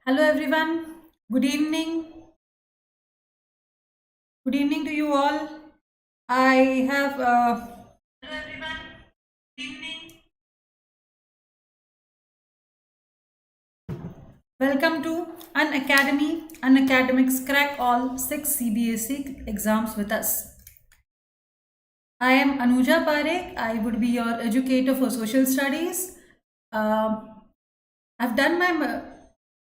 Hello everyone. Good evening. Good evening to you all. I have Hello everyone. Good evening. Welcome to Unacademy. Unacademics crack all 6 CBSE exams with us. I am Anuja Parekh. I would be your educator for social studies. I've done my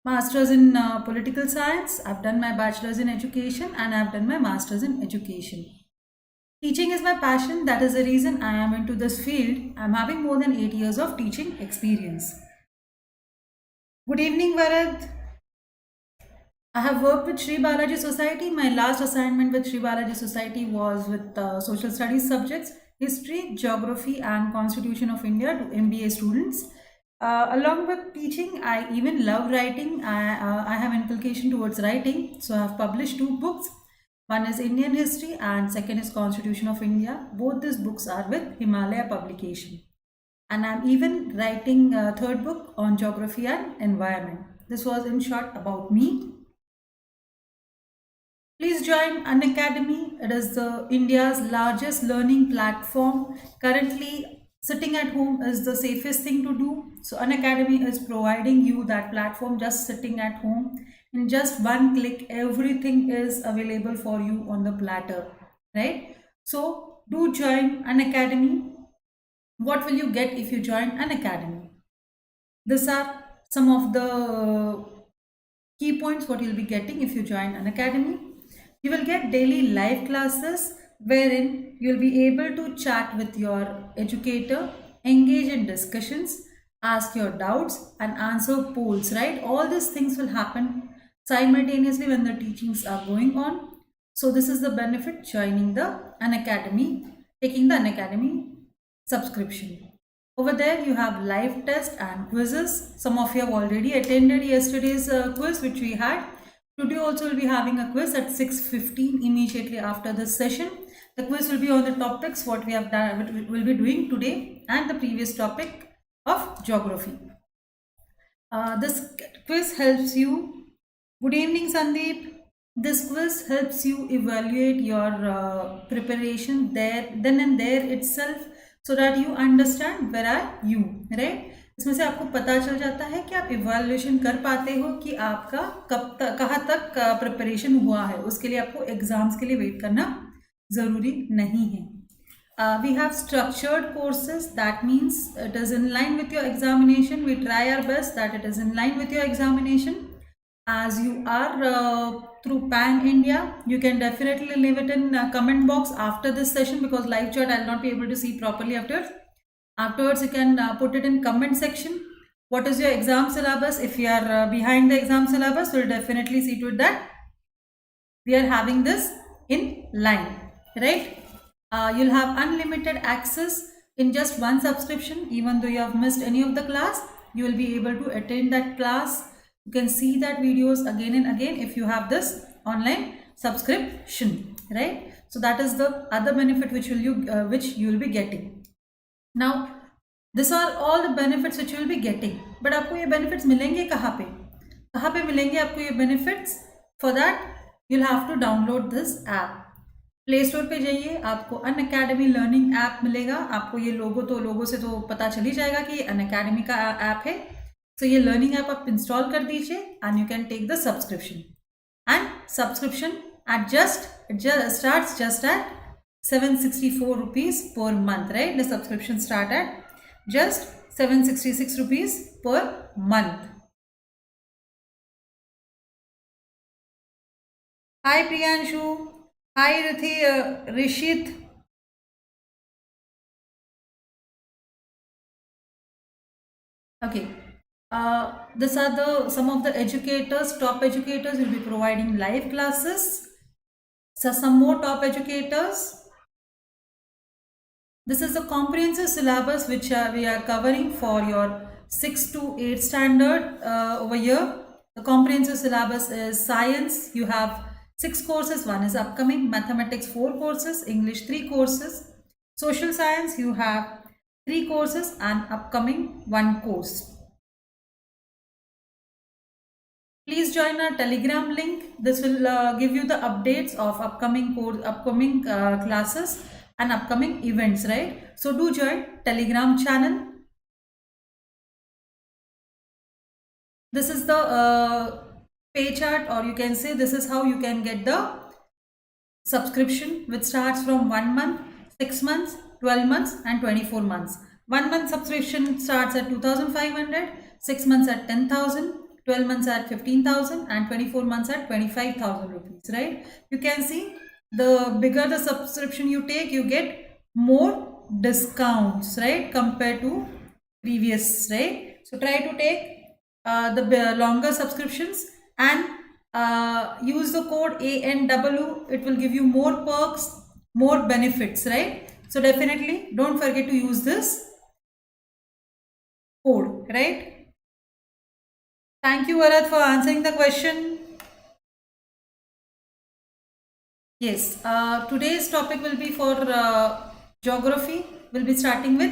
master's in political science. I've done my bachelor's in education, and I've done my master's in education. Teaching is my passion. That is the reason I am into this field. I'm having more than 8 years of teaching experience. Good evening, Varad. I have worked with Sri Balaji Society. My last assignment with Sri Balaji Society was with social studies subjects, history, geography, and Constitution of India to MBA students. Along with teaching, I even love writing. I have inculcation towards writing. So I have published 2 books. One is Indian history and second is Constitution of India. Both these books are with Himalaya publication. And I'm even writing a third book on geography and environment. This was in short about me. Please join Unacademy. It is the India's largest learning platform. Currently, sitting at home is the safest thing to do. So Unacademy is providing you that platform just sitting at home. In just one click, everything is available for you on the platter, right? So do join Unacademy. What will you get if you join Unacademy? These are some of the key points what you'll be getting if you join Unacademy. You will get daily live classes wherein you'll be able to chat with your educator, engage in discussions, ask your doubts and answer polls, right? All these things will happen simultaneously when the teachings are going on. So this is the benefit joining the Unacademy, taking the Unacademy subscription. Over there you have live tests and quizzes. Some of you have already attended yesterday's quiz which we had. Today also will be having a quiz at 6:15 immediately after this session. The quiz will be on the topics what we have done, will be doing today and the previous topic of geography. This quiz helps you. Good evening, Sandeep. This quiz helps you evaluate your preparation then and there itself so that you understand where are you, right? इसमें से आपको पता चल जाता है कि आप evaluation कर पाते हो कि आपका कब तक कहाँ तक प्रिपरेशन हुआ है. उसके लिए आपको एग्जाम्स के लिए वेट करना ज़रूरी नहीं है. We have structured courses. That means it is in line with your examination. We try our best that it is in line with your examination. As you are through Pan India, you can definitely leave it in comment box after this session because live chat I'll not be able to see properly afterwards. Afterwards, you can put it in comment section. What is your exam syllabus? If you are behind the exam syllabus, we'll definitely see to it that we are having this in line, right? You'll have unlimited access in just one subscription. Even though you have missed any of the class, you will be able to attend that class. You can see that videos again and again if you have this online subscription, right? So that is the other benefit which you will be getting. Now, these are all the benefits which you will be getting. But आपको ये benefits मिलेंगे कहाँ पे? कहाँ पे मिलेंगे आपको ये benefits? For that, you'll have to download this app. Play store पे जाइए, आपको अनअकैडमी लर्निंग ऐप मिलेगा. आपको ये लोगो से तो पता चल ही जाएगा कि ये अनअकैडमी का ऐप है. तो ये लर्निंग ऐप आप इंस्टॉल कर दीजिए and you can take the subscription. And subscription starts just at 764 rupees per month, right? The subscription start at just 766 rupees per month. Hi Priyanshu. Hi Rishit. Okay. These are some of the educators, top educators will be providing live classes. So some more top educators. This is the comprehensive syllabus which we are covering for your 6 to 8 standard over here. The comprehensive syllabus is science. You have 6 courses. One is upcoming. Mathematics 4 courses. English 3 courses. Social science you have 3 courses and upcoming 1 course. Please join our Telegram link. This will give you the updates of upcoming classes and upcoming events, right? So do join Telegram channel. This is the pay chart, or you can say this is how you can get the subscription, which starts from 1 month, 6 months, 12 months and 24 months. 1 month subscription starts at 2,500, 6 months at 10,000, 12 months at 15,000 and 24 months at 25,000 rupees, right? You can see the bigger the subscription you take, you get more discounts, right, compared to previous, right? So try to take the longer subscriptions and use the code ANW. It will give you more perks, more benefits, right? So definitely don't forget to use this code, right? Thank you, Varat, for answering the question. Yes, today's topic will be for geography. We'll be starting with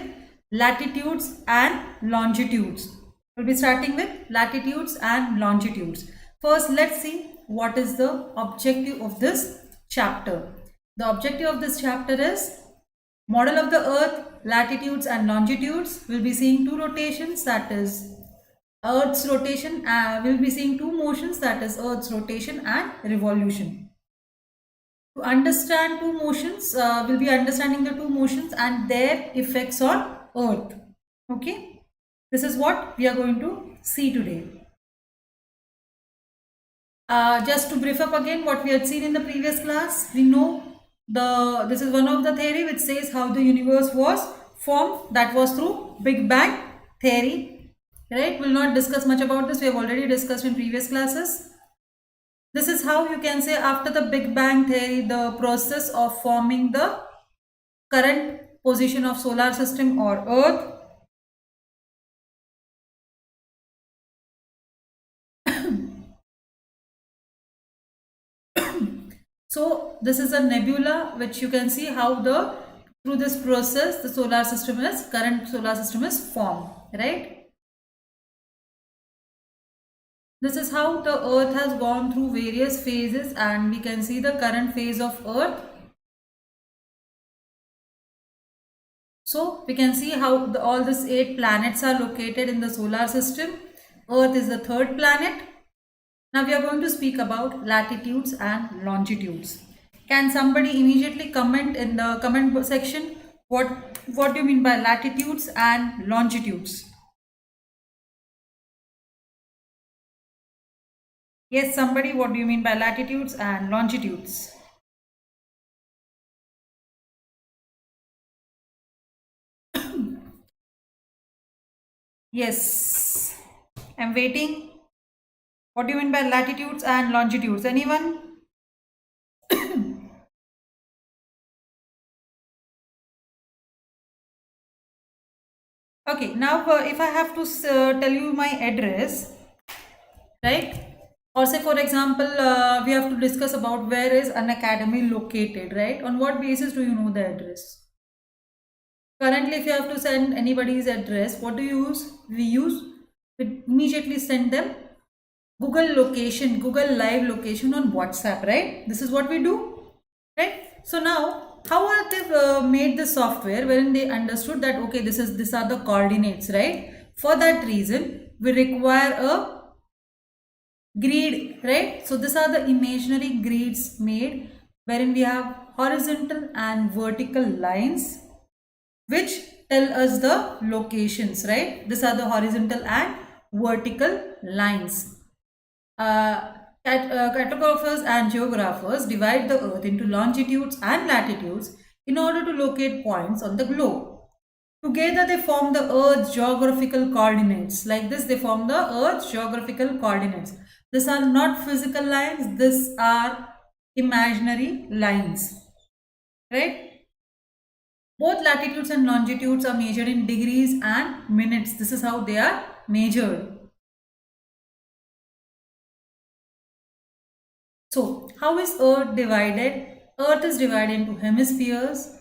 latitudes and longitudes. We'll be starting with latitudes and longitudes. First, let's see what is the objective of this chapter. The objective of this chapter is model of the earth, latitudes and longitudes. We'll be seeing two rotations, that is earth's rotation. We'll be seeing two motions, that is earth's rotation and revolution. To understand two motions, we'll be understanding the two motions and their effects on earth. Okay, this is what we are going to see today. Just to brief up again what we had seen in the previous class, we know this is one of the theory which says how the universe was formed, that was through Big Bang theory, right? We'll not discuss much about this, we have already discussed in previous classes. This is how you can say after the Big Bang theory, the process of forming the current position of solar system or earth. So this is a nebula, which you can see how through this process the current solar system is formed, right? This is how the earth has gone through various phases, and we can see the current phase of earth. So we can see how all these 8 planets are located in the solar system. Earth is the 3rd planet. Now we are going to speak about latitudes and longitudes. Can somebody immediately comment in the comment section what do you mean by latitudes and longitudes? Yes, somebody, what do you mean by latitudes and longitudes? Yes, I'm waiting. What do you mean by latitudes and longitudes? Anyone? Okay, now if I have to tell you my address, right? Or say for example, we have to discuss about where is Unacademy located, right? On what basis do you know the address? Currently, if you have to send anybody's address, what do you use? We immediately send them Google location, Google live location on WhatsApp, right? This is what we do, right? So now, how are they made the software wherein they understood that, okay, these are the coordinates, right? For that reason, we require a grid, right? So these are the imaginary grids made wherein we have horizontal and vertical lines which tell us the locations, right? These are the horizontal and vertical lines. Cartographers and geographers divide the earth into longitudes and latitudes in order to locate points on the globe. Together they form the earth's geographical coordinates. Like this, they form the earth's geographical coordinates. These are not physical lines, these are imaginary lines, right? Both latitudes and longitudes are measured in degrees and minutes. This is how they are measured. So, how is Earth divided? Earth is divided into hemispheres.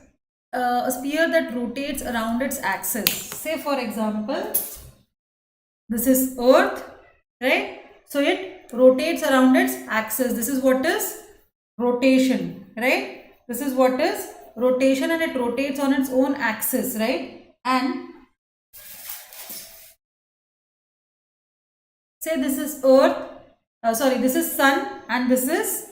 A sphere that rotates around its axis. Say for example, this is Earth, right? So it rotates around its axis. This is what is rotation, right? This is what is rotation, and it rotates on its own axis, right? And say this is earth, sorry, this is sun and this is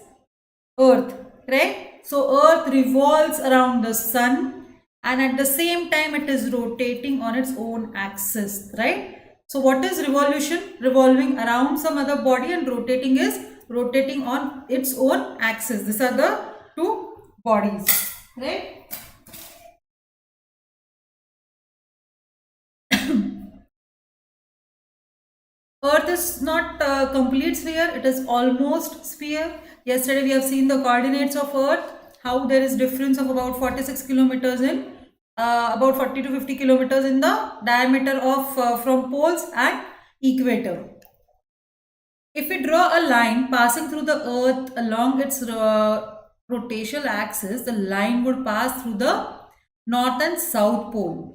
earth, right? So earth revolves around the sun, and at the same time it is rotating on its own axis, right? So what is revolution? Revolving around some other body, and rotating is rotating on its own axis. These are the two bodies, right? Earth is not a complete sphere, it is almost sphere. Yesterday we have seen the coordinates of Earth, how there is difference of about 46 kilometers in, about 40 to 50 kilometers in the diameter of from poles and equator. If we draw a line passing through the Earth along its rotational axis, the line would pass through the north and south pole.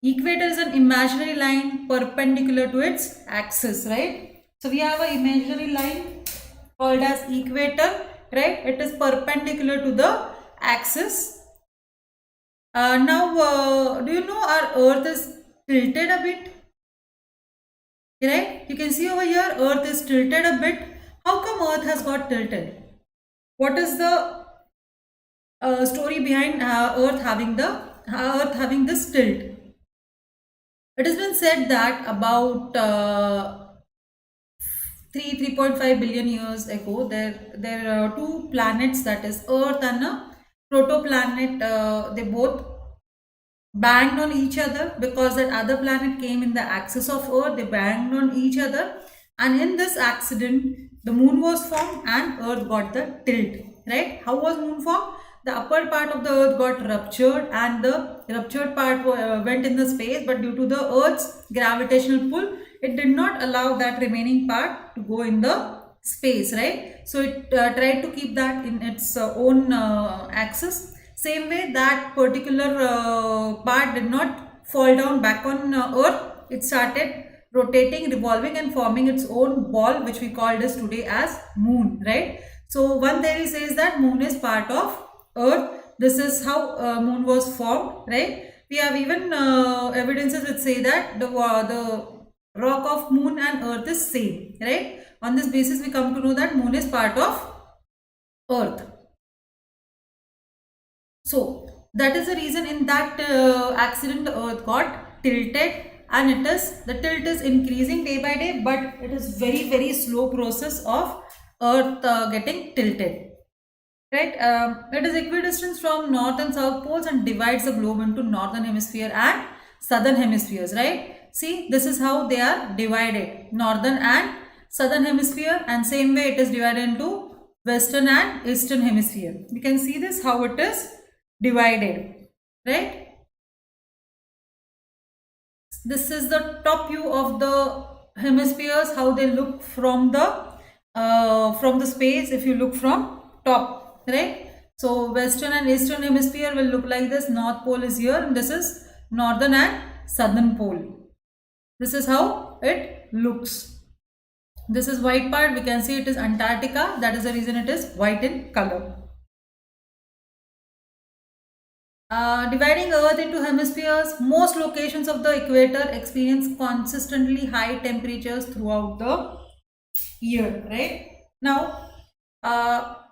Equator is an imaginary line perpendicular to its axis, right? So we have an imaginary line called as equator, right? It is perpendicular to the axis. Now, do you know our Earth is tilted a bit? Right? You can see over here, Earth is tilted a bit. How come Earth has got tilted? What is the story behind Earth having this tilt? It has been said that about 3.5 billion years ago, there are two planets, that is Earth and a protoplanet. They both banged on each other because that other planet came in the axis of Earth. They banged on each other, and in this accident, the moon was formed and Earth got the tilt. Right? How was moon formed? The upper part of the Earth got ruptured, and the ruptured part went in the space, but due to the Earth's gravitational pull, it did not allow that remaining part to go in the space, right? So it tried to keep that in its own axis. Same way, that particular part did not fall down back on Earth. It started rotating, revolving, and forming its own ball, which we call this today as moon, right? So one theory says that moon is part of Earth. This is how moon was formed, right? We have even evidences which say that the rock of moon and Earth is same, right? On this basis, we come to know that moon is part of Earth. So that is the reason in that accident the Earth got tilted, and the tilt is increasing day by day, but it is very slow process of Earth getting tilted. Right, it is equidistant from north and south poles and divides the globe into northern hemisphere and southern hemispheres. Right, see, this is how they are divided, northern and southern hemisphere, and same way it is divided into western and eastern hemisphere. You can see this how it is divided, right? This is the top view of the hemispheres, how they look from the space. If you look from top, right? So western and eastern hemisphere will look like this. North pole is here, and this is northern and southern pole. This is how it looks. This is white part. We can see it is Antarctica. That is the reason it is white in color. Dividing Earth into hemispheres, most locations of the equator experience consistently high temperatures throughout the year, right? Now,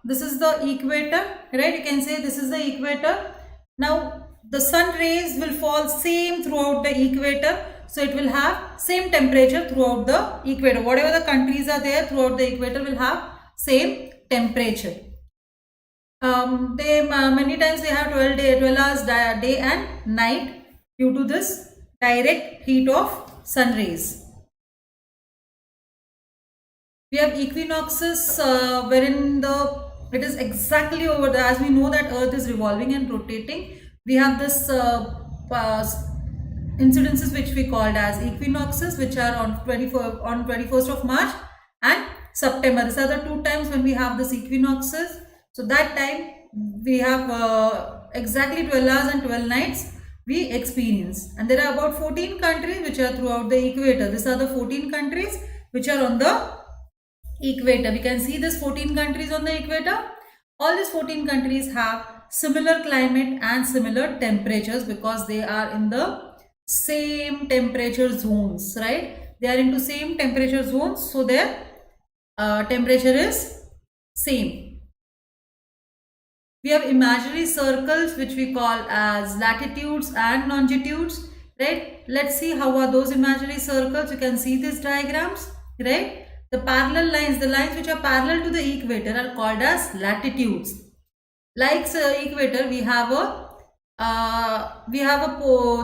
this is the equator, right? You can say this is the equator. Now, the sun rays will fall same throughout the equator. So, it will have same temperature throughout the equator. Whatever the countries are there throughout the equator will have same temperature. Many times they have 12 hours day and night due to this direct heat of sun rays. We have equinoxes wherein it is exactly over there. As we know that Earth is revolving and rotating, we have this incidences which we called as equinoxes, which are on 21st of March and September. These are the two times when we have this equinoxes. So that time we have exactly 12 hours and 12 nights we experience. And there are about 14 countries which are throughout the equator. These are the 14 countries which are on the equator. We can see this 14 countries on the equator. All these 14 countries have similar climate and similar temperatures because they are in the same temperature zones, right? They are into same temperature zones, so their temperature is same. We have imaginary circles which we call as latitudes and longitudes, right? Let's see how are those imaginary circles. You can see these diagrams, right? The parallel lines, the lines which are parallel to the equator are called as latitudes. Like equator,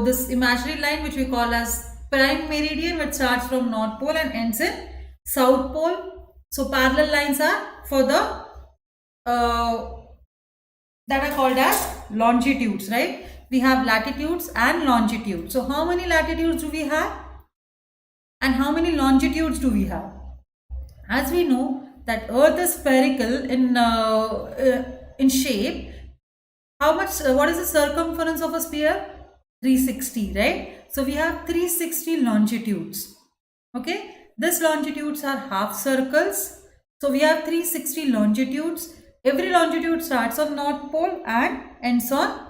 this imaginary line which we call as prime meridian, which starts from north pole and ends in south pole. So parallel lines are for the uh, that are called as longitudes, right? We have latitudes and longitudes. So how many latitudes do we have and how many longitudes do we have? As we know that earth is spherical in shape. How much what is the circumference of a sphere? 360, right? So we have 360 longitudes. Okay, these longitudes are half circles. So we have 360 longitudes. Every longitude starts on north pole and ends on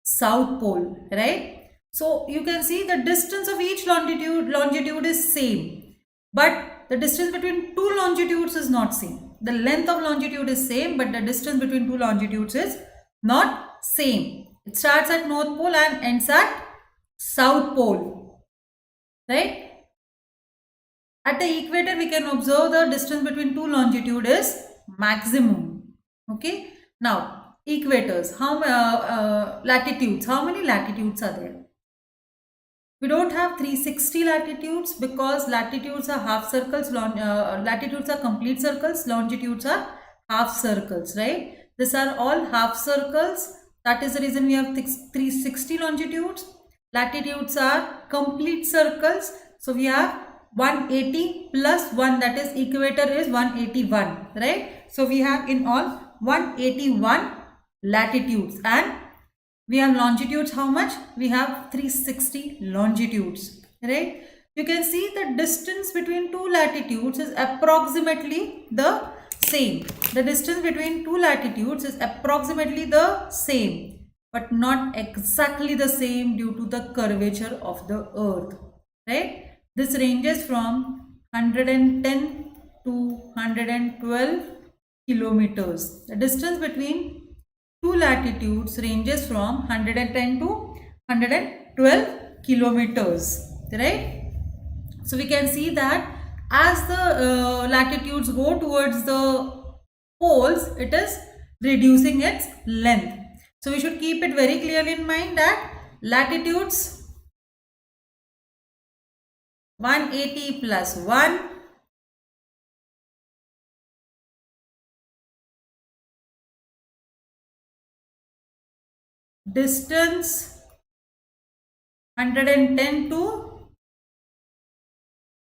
south pole, right? So you can see the distance of each longitude is same, but the distance between two longitudes is not same. The length of longitude is same, but the distance between two longitudes is not same. It starts at north pole and ends at south pole, right? At the equator, we can observe the distance between two longitude is maximum. Okay. Now, equators, latitudes, how many latitudes are there? We don't have 360 latitudes because latitudes are half circles, latitudes are complete circles, longitudes are half circles, right? These are all half circles. That is the reason we have 360 longitudes. Latitudes are complete circles. So we have 180 plus 1, that is equator is 181, right? So we have in all 181 latitudes, and we have longitudes how much? We have 360 longitudes, right? You can see the distance between two latitudes is approximately the same. The distance between two latitudes is approximately the same, but not exactly the same due to the curvature of the earth, right? This ranges from 110 to 112 kilometers. The distance between two latitudes ranges from 110 to 112 kilometers, right? So we can see that as the latitudes go towards the poles, it is reducing its length. So we should keep it very clearly in mind that latitudes 180 plus 1, distance 110 to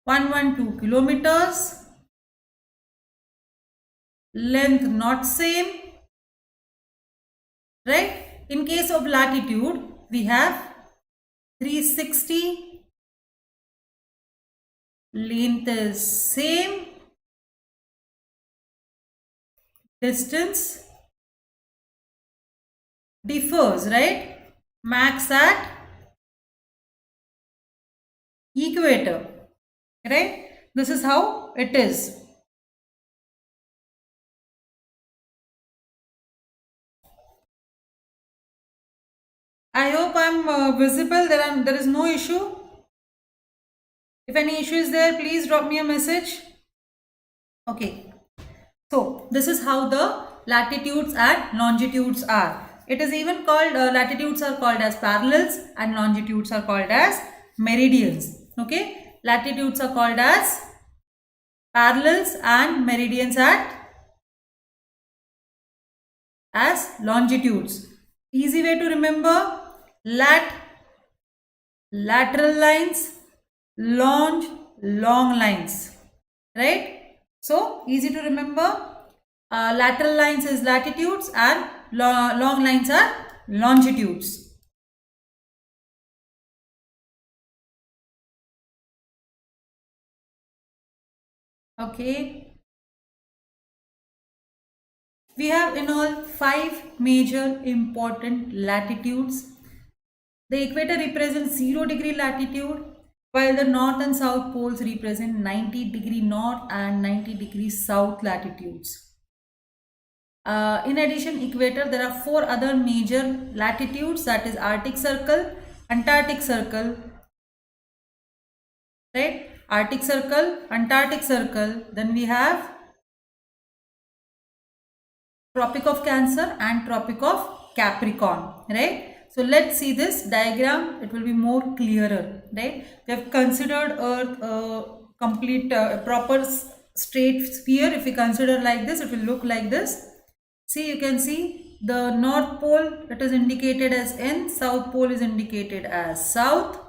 112 kilometers, length not same, right? In case of latitude, we have 360, length is same, distance differs, right? Max at equator, right? This is how it is. I hope I'm visible. There is no issue. If any issue is there, please drop me a message. Okay. So this is how the latitudes and longitudes are. It is even called, latitudes are called as parallels and longitudes are called as meridians. Okay. Latitudes are called as parallels and meridians as longitudes. Easy way to remember: lateral lines, long lines, right? So easy to remember. Lateral lines is latitudes and long lines are longitudes. Okay. We have in all 5 major important latitudes. The equator represents 0 degree latitude, while the north and south poles represent 90 degree north and 90 degree south latitudes. In addition, equator, there are 4 other major latitudes, that is Arctic Circle, Antarctic Circle, right? Arctic Circle, Antarctic Circle, then we have Tropic of Cancer and Tropic of Capricorn, right? So let's see this diagram, it will be more clearer, right? We have considered Earth a complete proper straight sphere. If we consider like this, it will look like this. See, you can see the North Pole, it is indicated as N, South Pole is indicated as South,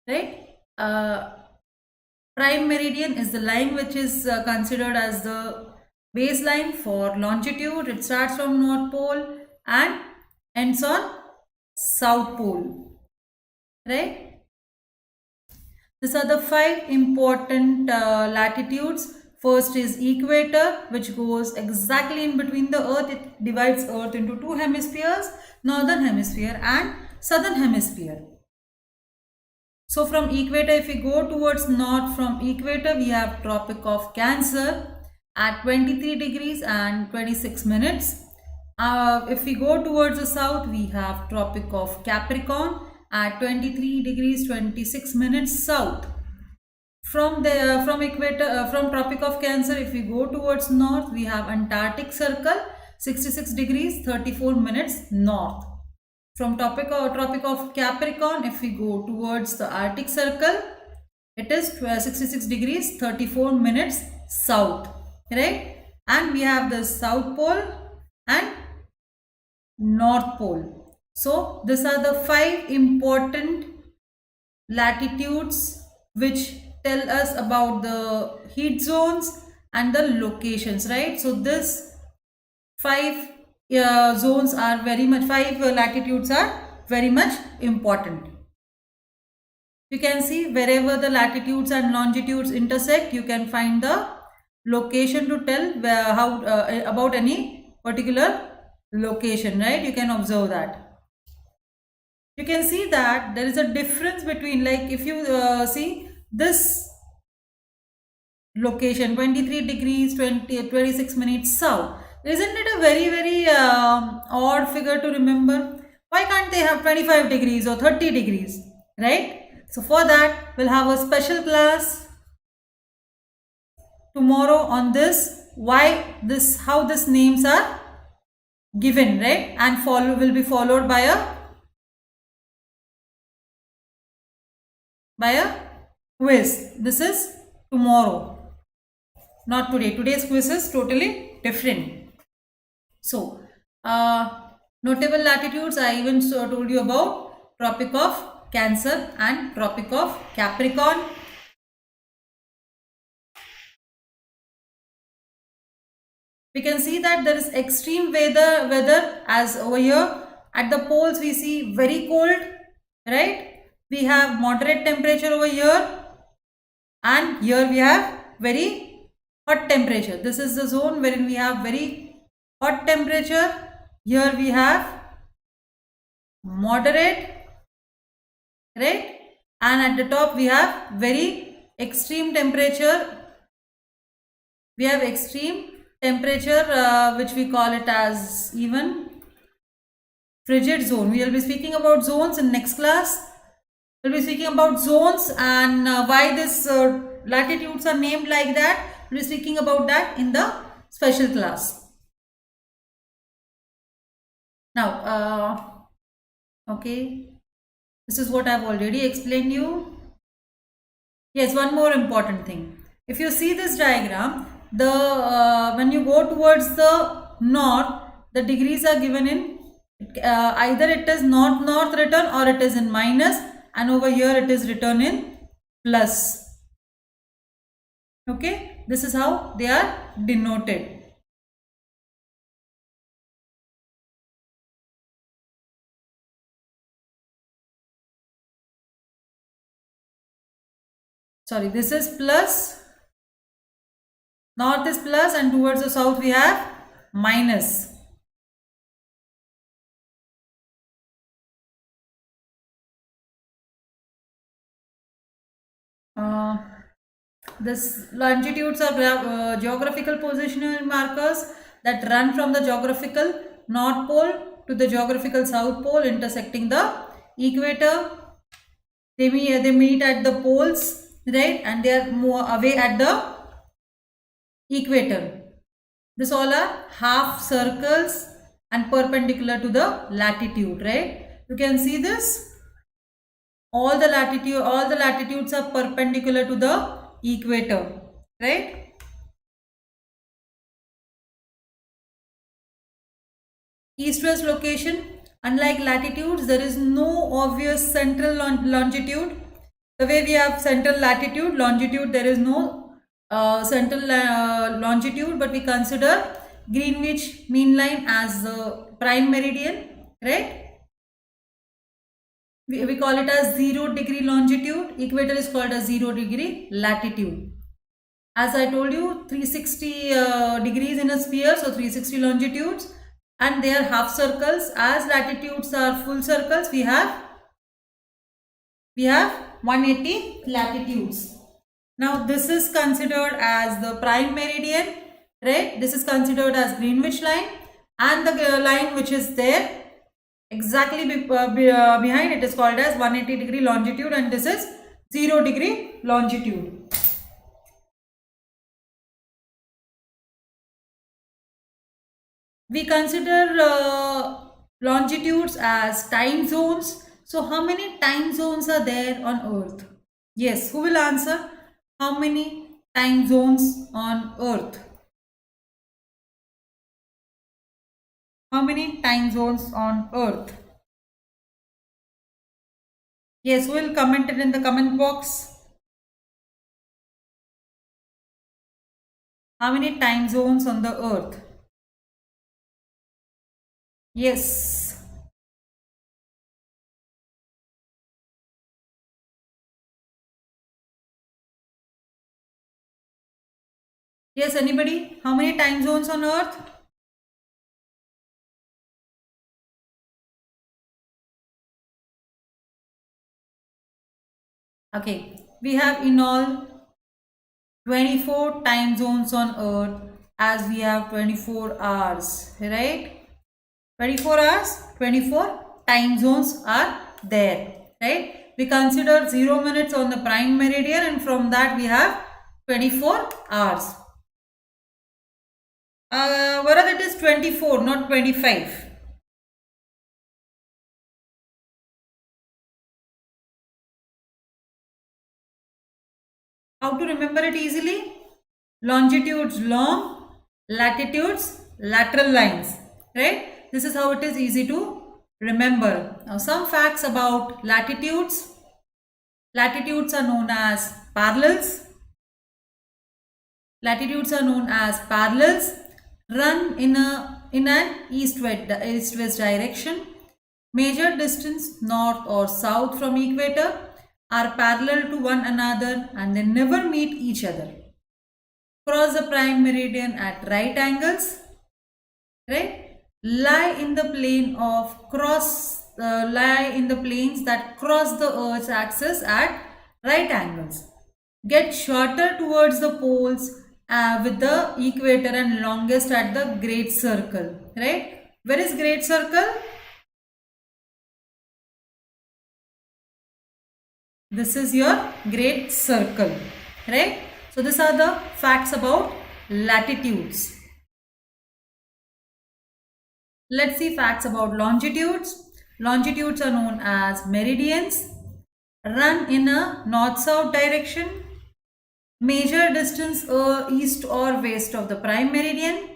right? Prime meridian is the line which is considered as the baseline for longitude. It starts from North Pole and ends on South Pole, right? These are the 5 important latitudes. First is equator, which goes exactly in between the earth. It divides earth into 2 hemispheres, northern hemisphere and southern hemisphere. So from equator, if we go towards north from equator, we have Tropic of Cancer at 23 degrees and 26 minutes. If we go towards the south, we have Tropic of Capricorn at 23 degrees 26 minutes south. From equator, from Tropic of Cancer, if we go towards north, we have Antarctic Circle 66 degrees 34 minutes north. From Tropic of Capricorn, if we go towards the Arctic Circle, it is 66 degrees 34 minutes south, right? And we have the South Pole and North Pole. So these are the 5 important latitudes which tell us about the heat zones and the locations, right? So this 5 zones are very much, 5 latitudes are very much important. You can see wherever the latitudes and longitudes intersect, you can find the location to tell how about any particular location, right? You can observe that. You can see that there is a difference between, like if you see this location 23 degrees 26 minutes south, isn't it a very odd figure to remember? Why can't they have 25 degrees or 30 degrees, right? So for that, we'll have a special class tomorrow on this, why this, how these names are given, right? And will be followed by a quiz. This is tomorrow, not today. Today's quiz is totally different. So, notable latitudes, I even told you about Tropic of Cancer and Tropic of Capricorn. We can see that there is extreme weather as over here. At the poles, we see very cold, right? We have moderate temperature over here, and here we have very hot temperature. This is the zone wherein we have very hot temperature. Here we have moderate, right? And at the top we have very extreme temperature. We have extreme temperature which we call it as even frigid zone. We will be speaking about zones in next class. We will be speaking about zones and why this latitudes are named like that. We will be speaking about that in the special class. Now, okay, this is what I have already explained you. Yes, one more important thing. If you see this diagram, the when you go towards the north, the degrees are given in either it is north written or it is in minus, and over here it is written in plus. Okay, this is how they are denoted. Sorry, this is plus North is plus and towards the south we have minus. Uh, this longitudes are geographical positional markers that run from the geographical north pole to the geographical south pole, intersecting the equator. They meet at the poles, right, and they are more away at the equator. This all are half circles and perpendicular to the latitude, right? You can see this. All the latitudes are perpendicular to the equator, right? East-west location. Unlike latitudes, there is no obvious central longitude. The way we have central latitude, longitude, there is no central longitude, but we consider Greenwich mean line as the prime meridian, right? We call it as 0 degree longitude. Equator is called as 0 degree latitude. As I told you, 360 degrees in a sphere, so 360 longitudes, and they are half circles. As latitudes are full circles, we have 180 latitudes. Now this is considered as the prime meridian, right? This is considered as Greenwich line, and the line which is there exactly behind it is called as 180 degree longitude, and this is 0 degree longitude. We consider longitudes as time zones. So how many time zones are there on Earth? Yes, who will answer? How many time zones on Earth? How many time zones on Earth? Yes, who will comment it in the comment box? How many time zones on the Earth? Yes. Yes, anybody? How many time zones on Earth? Okay, we have in all 24 time zones on Earth, as we have 24 hours, right? 24 hours, 24 time zones are there, right? We consider 0 minutes on the prime meridian, and from that we have 24 hours. Whether it is 24, not 25. How to remember it easily? Longitudes long, latitudes lateral lines, right? This is how it is easy to remember. Now some facts about latitudes. Latitudes are known as parallels. Latitudes are known as parallels, run in an east-west direction. Major distance north or south from equator are parallel to one another and they never meet each other. Cross the prime meridian at right angles, right? Lie in the planes that cross the Earth's axis at right angles. Get shorter towards the poles with the equator and longest at the great circle, right? Where is great circle? This is your great circle, right? So these are the facts about latitudes. Let's see facts about longitudes. Longitudes are known as meridians, run in a north-south direction, major distance east or west of the prime meridian,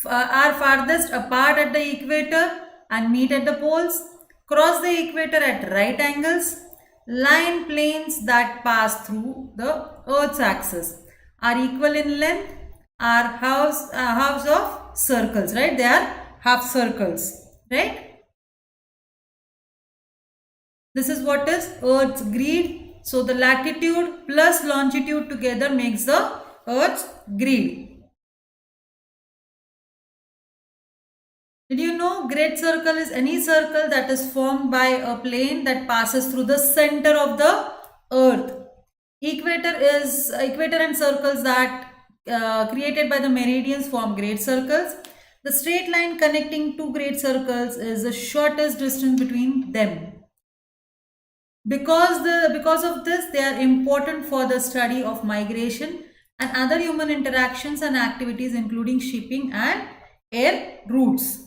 are farthest apart at the equator and meet at the poles, cross the equator at right angles, line planes that pass through the Earth's axis, are equal in length, are halves of circles, right? They are half circles, right? This is what is Earth's grid. So the latitude plus longitude together makes the Earth's grid. Did you know great circle is any circle that is formed by a plane that passes through the center of the earth? Equator and circles that created by the meridians form great circles. The straight line connecting two great circles is the shortest distance between them. Because of this, they are important for the study of migration and other human interactions and activities, including shipping and air routes.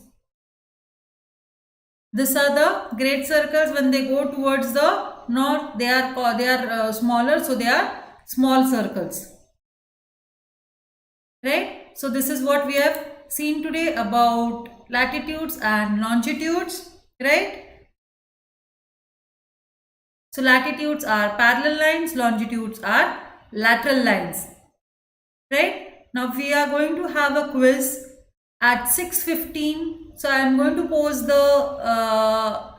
These are the great circles. When they go towards the north, they are smaller, so they are small circles. Right? So this is what we have seen today about latitudes and longitudes. Right? So latitudes are parallel lines, longitudes are lateral lines. Right? Now we are going to have a quiz at 6:15. So I am going to post the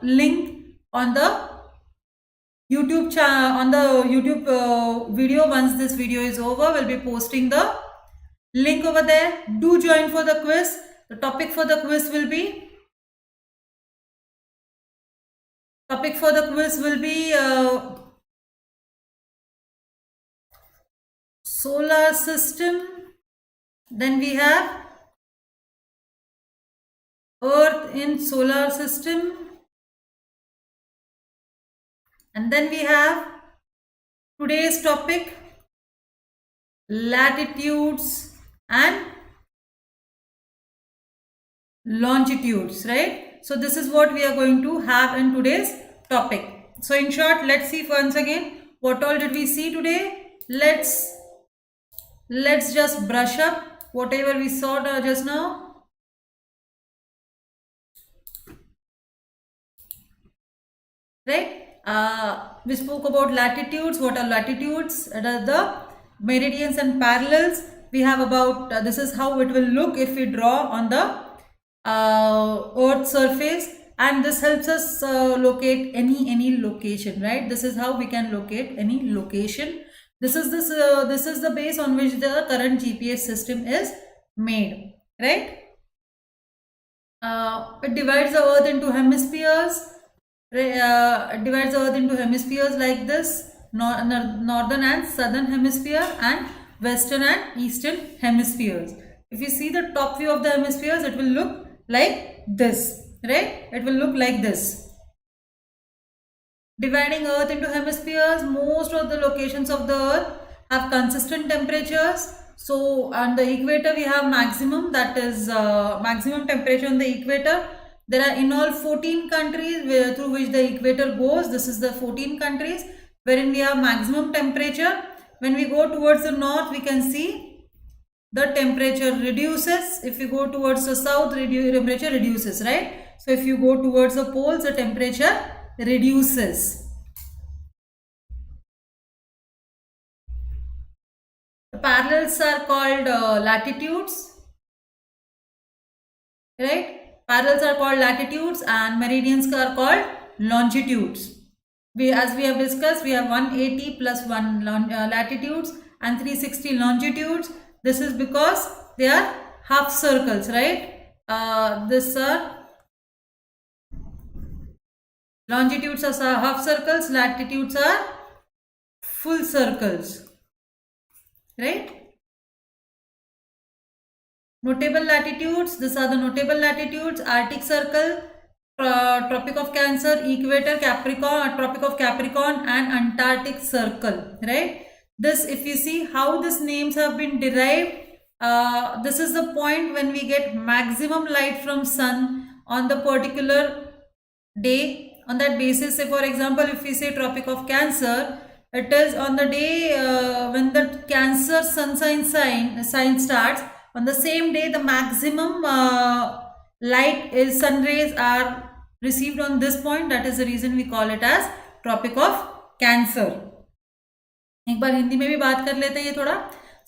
link on the YouTube channel, on the YouTube video. Once this video is over, we'll be posting the link over there. Do join for the quiz. The topic for the quiz will be solar system. Then we have Earth in solar system. And then we have today's topic, latitudes and longitudes, right? So this is what we are going to have in today's topic. So in short, let's see once again what all did we see today. Let's just brush up whatever we saw just now. Right? We spoke about latitudes. What are latitudes? It are the meridians and parallels. We have about this is how it will look if we draw on the Earth's surface, and this helps us locate any location. Right? This is how we can locate any location. This is the base on which the current GPS system is made. Right? It divides the Earth into hemispheres. Divides the Earth into hemispheres like this: northern and southern hemisphere, and western and eastern hemispheres. If you see the top view of the hemispheres, it will look like this, right? It will look like this. Dividing Earth into hemispheres, most of the locations of the Earth have consistent temperatures. So on the equator we have maximum, that is maximum temperature on the equator. There are in all 14 countries through which the equator goes. This is the 14 countries wherein we have maximum temperature. When we go towards the north, we can see the temperature reduces. If you go towards the south, temperature reduces, right? So if you go towards the poles, the temperature reduces. The parallels are called latitudes, right? Parallels are called latitudes and meridians are called longitudes. As we have discussed, we have 180 plus 1 latitudes and 360 longitudes. This is because they are half circles, right? This are longitudes are half circles, latitudes are full circles, right? Notable latitudes, these are the notable latitudes: Arctic Circle, Tropic of Cancer, Equator, Capricorn, Tropic of Capricorn, and Antarctic Circle, right? This, if you see how these names have been derived, this is the point when we get maximum light from sun on the particular day. On that basis, say for example, if we say Tropic of Cancer, it is on the day when the Cancer sun sign starts. On the same day, the maximum light is sun rays are received on this point. That is the reason we call it as Tropic of Cancer. एक बार हिंदी में भी बात कर लेते हैं ये थोड़ा.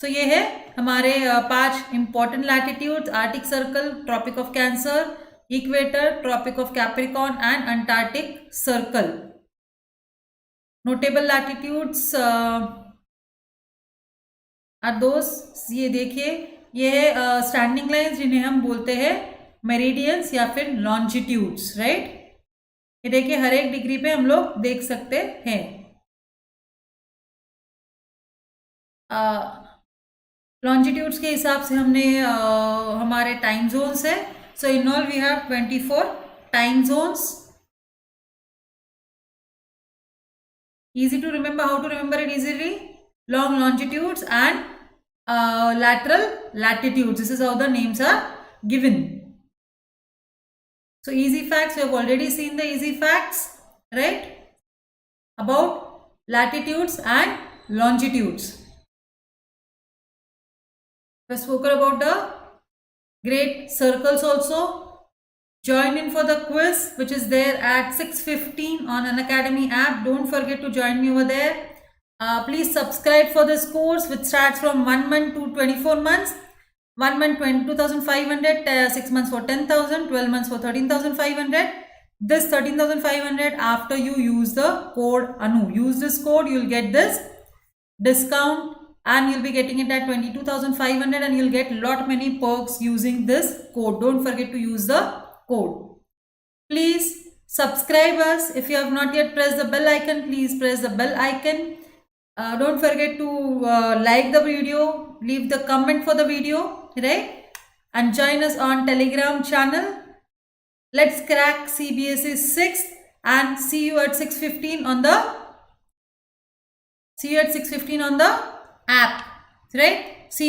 So ये है हमारे 5 important latitudes: Arctic Circle, Tropic of Cancer, Equator, Tropic of Capricorn, and Antarctic Circle. Notable latitudes आर दोस्त ये देखिए, ये है स्टैंडिंग लाइंस जिन्हें हम बोलते हैं मेरिडियंस या फिर लॉन्जिट्यूड्स, राइट। ये देखिए हर एक डिग्री पे हम लोग देख सकते हैं। लॉन्जिट्यूड्स के हिसाब से हमने हमारे टाइम जोन्स है। So in all we have 24 time zones. Easy to remember. How to remember it easily? Long longitudes and lateral latitudes. This is how the names are given. So easy facts, we have already seen the easy facts, right? About latitudes and longitudes. We have spoken about the great circles also. Join in for the quiz which is there at 6:15 on Unacademy app. Don't forget to join me over there. Please subscribe for this course which starts from 1 month to 24 months. 1 month 22,500, 6 months for 10,000, 12 months for 13,500. This 13,500 after you use the code ANU. Use this code, you'll get this discount and you'll be getting it at 22,500 and you'll get lot many perks using this code. Don't forget to use the code. Please subscribe us. If you have not yet pressed the bell icon, please press the bell icon. Don't forget to like the video, leave the comment for the video, right? And join us on Telegram channel. Let's crack CBSE 6th and see you at 6:15 on the app, right?